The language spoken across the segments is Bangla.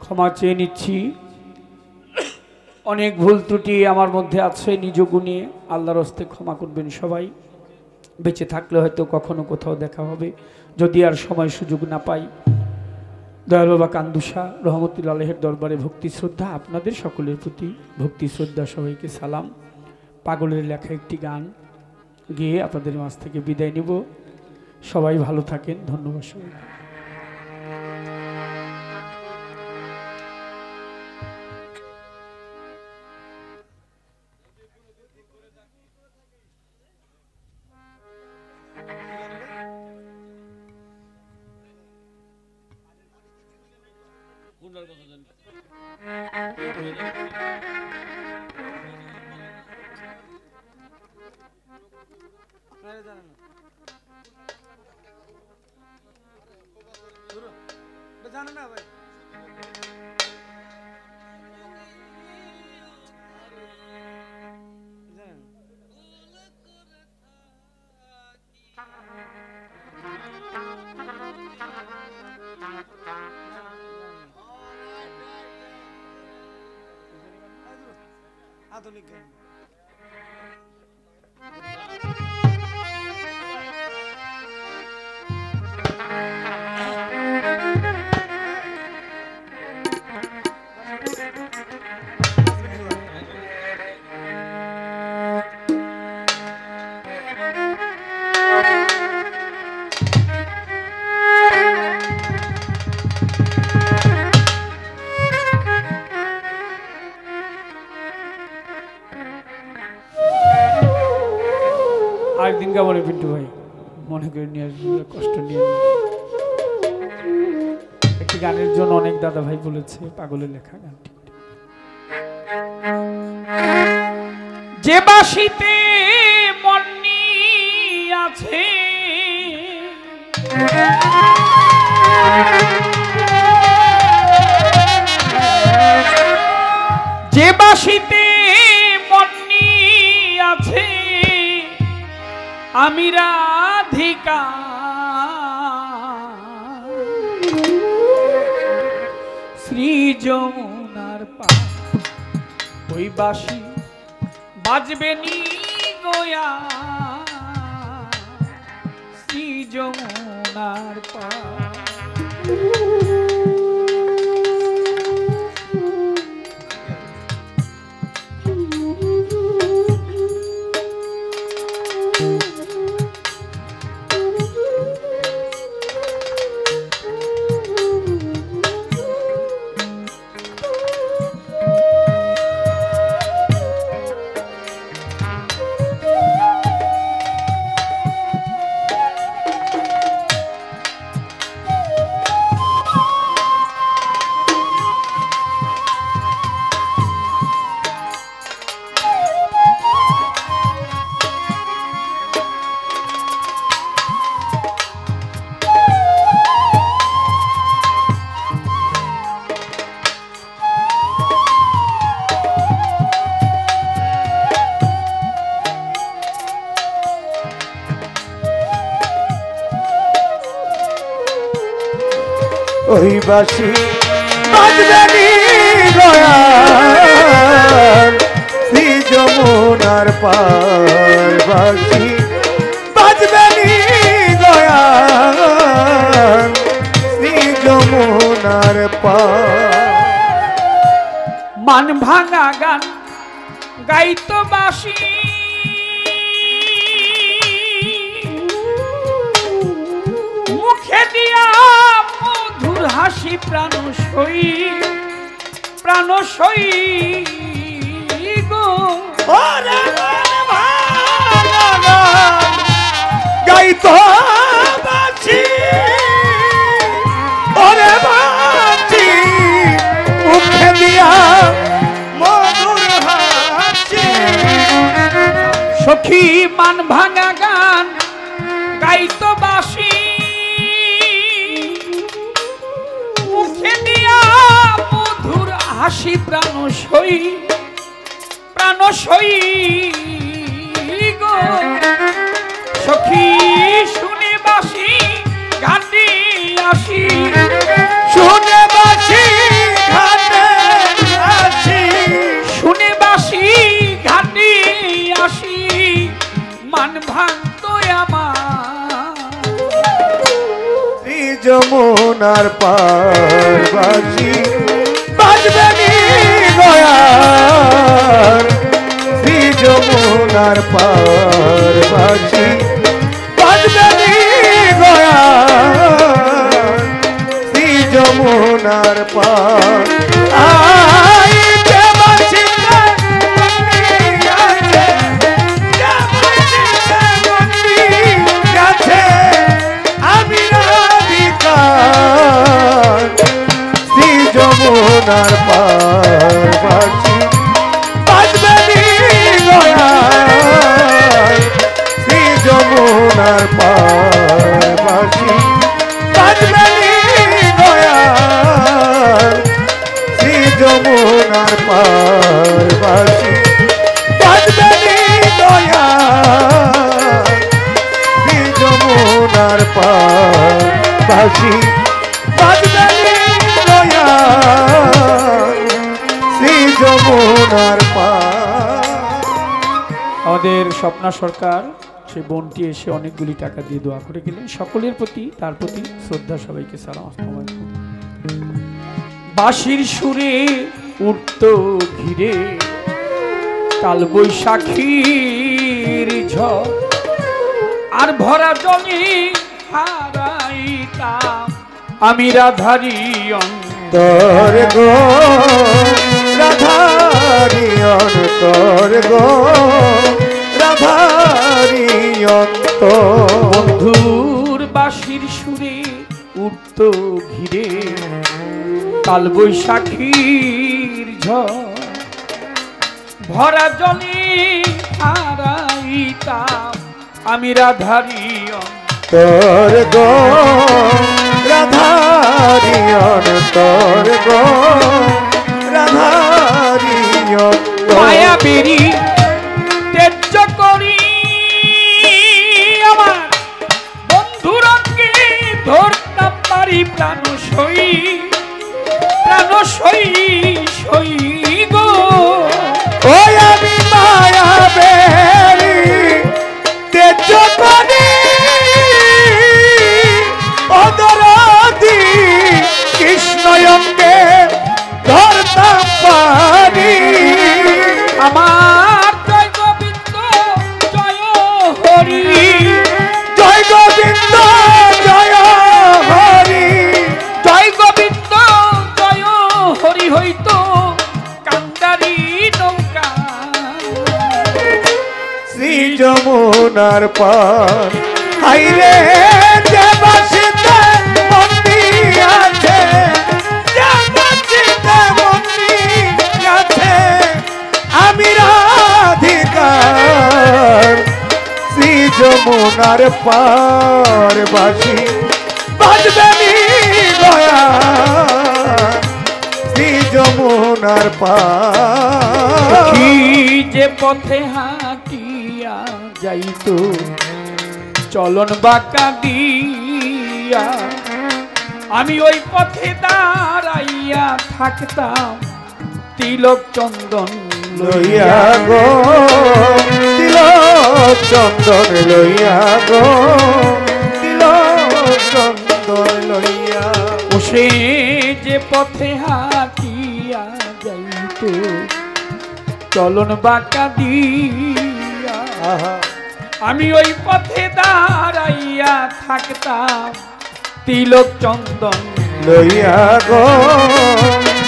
ক্ষমা চেয়ে নিচ্ছি, অনেক ভুল ত্রুটি আমার মধ্যে আছে, নিজ গুণে আল্লাহর হস্তে ক্ষমা করবেন সবাই। বেঁচে থাকলে হয়তো কখনো কোথাও দেখা হবে, যদি আর সময় সুযোগ না পাই। দয়াল বাবা কান্দুসা রহমতুল্লাহ আলাইহির দরবারে ভক্তি শ্রদ্ধা, আপনাদের সকলের প্রতি ভক্তি শ্রদ্ধা, সবাইকে সালাম। পাগলের লেখা একটি গান গেয়ে আপনাদের মাঝ থেকে বিদায় নিব। সবাই ভালো থাকেন, ধন্যবাদ সবাই। জানো না ভাই, আধুনিক গান। আরেকদিন গাবলে পিন্টু ভাই, মনে করে নিয়ে আসবে, কষ্ট নিয়ে একটি গানের জন্য অনেক দাদা ভাই বলেছে পাগলের লেখা গানটি। যে বাসিতে মন্নি আছে যে বাসিতে মন্নি আছে আমি রাধিকা শ্রী যমুনার পার, ওই বাঁশি বাজবে নি গোয়া শ্রী যমুনার পার। ওই বাঁশি বাজবে নি দয়াল শ্রী যমুনার পার, বাঁশি বাজবে নি দয়াল শ্রী যমুনার পার। মান ভাঙা গান গাইতো বাঁশি, মুখে দিয়া মধুর হাসি প্রাণ সই গো গাইতো বাঁশি মান ভাঙা গান গাইতো বাসি মুখে দিয়া মধুর হাসি প্রাণ সই গো সখী শুনে বাসি ঘাটে আসি শুনে বাসি ঘাটে আসি শুনে বাসি ঘাটে আসি মান ভাঙত আমার শ্রী যমুনার পার বাসি বাজবে নি গয়ার শ্রী যমুনার পার বাসি বাজবে নি গয়ার শ্রী যমুনার পার যমুনার পার বাসি বাজবে নি গয়ার শ্রী যমুনার পার বাসি বাজবে নি গয়ার শ্রী যমুনার পার বাসি বাজবে নি গয়ার শ্রী যমুনার পার বাসি বাজবে নি শ্রী যমুনার পার। আমাদের স্বপ্না সরকার সেই বোনটি এসে অনেকগুলি টাকা দিয়ে দোয়া করে গেলেন। সকলের প্রতি তার প্রতি শ্রদ্ধা, সবাইকে সালাম। আসসালামু আলাইকুম। বাঁশির সুরে উঠত ঘিরে কাল বৈশাখীর ঝড় আর ভরা জলে হারাইতাম আমি রাধারি অন্তর গো রাধারি অন্তর গো রাধারি অন্তর। বন্ধুর বাঁশির সুরে উঠত ঘিরে কাল বৈশাখীর ঝড় ভরা জলে হারাইতাম আমি রাধারি অন্তর গো রাধারি অন্তর গো রাধারি অন্তর। মায়া বেরি তেজ্য করি আমার বন্ধুরকে ধরতাম পারি প্রাণ সই গো ওই আমি মায়া বেরি তেজ্য করি অদরদি কৃষ্ণয়ঙ্গে ধরতাম পারি আমার জয় গোবিন্দ জয় হরি জয় গোবিন্দ জয় হরি জয় গোবিন্দ জয় হরি হইতো কান্দারি নৌকা শ্রী যমুনার পার হাইরে যে বাসিতে মন্দি আছে যে বাসিতে মন্দি আছে আমি রাধিকার শ্রী যমুনার পার বাসি বাজবে নি গয়ার শ্রী যমুনার পার। কি যে পথে হাঁটিয়া যাইতো চলন বাঁকা দিয়া আমি ওই পথে দাঁড়াইয়া থাকতাম তিলক চন্দন লইয়া গো তিলক চন্দন লইয়া গো তিলক চন্দন লইয়া। সে যে পথে হাঁটিয়া যাইতো চলন বাঁকা দিয়া আমি ওই পথে দাঁড়াইয়া থাকতাম তিলক চন্দন লইয়া গো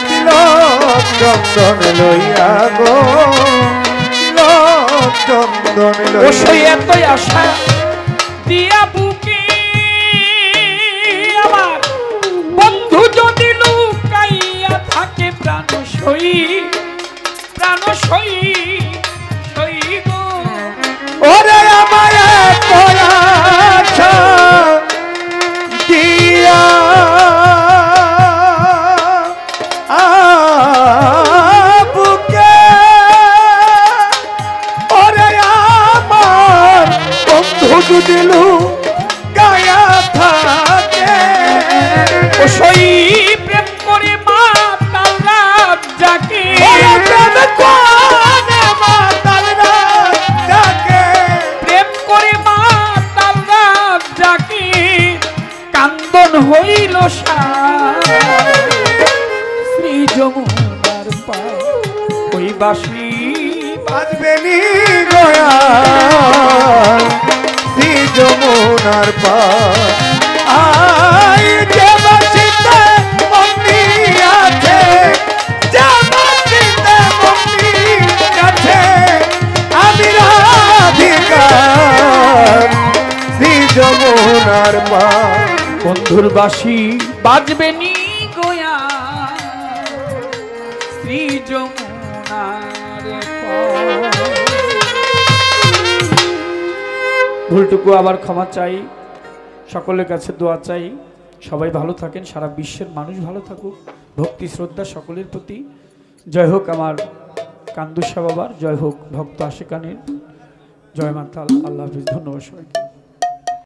তিলক চন্দন লইয়া গো তিলক চন্দন লইয়া। এতই আশা দিয়া বুকে আমার বন্ধু যদি লুকাইয়া থাকে প্রাণ সই গো ওরে আমার দিলু গায়া থাকে ও সই প্রেম করে মা তাল্লা যাকে প্রেম করে মাতাল ডাকে প্রেম করে মা তাল্লা যাকে কান্দন হইল শ্রী যমুনার পার ওই বাসি বাজবে নি গয়া শ্রী যমুনার পার আই যে বাসিতে মন্নি আছে যে বাসিতে মন্নি আছে আমি রাধিকার শ্রী যমুনার পার বন্ধুর বাসি বাজবে নি গোয়া শ্রী যমুনার পার। ভুলটুকু আবার ক্ষমা চাই, সকলের কাছে দোয়া চাই, সবাই ভালো থাকেন, সারা বিশ্বের মানুষ ভালো থাকুক, ভক্তি শ্রদ্ধা সকলের প্রতি। জয় হোক আমার কান্দুসা বাবার, জয় হোক ভক্ত আশিকানের, জয় মাতাল, আল্লাহ হাফিজ, ধন্যবাদ সবাইকে।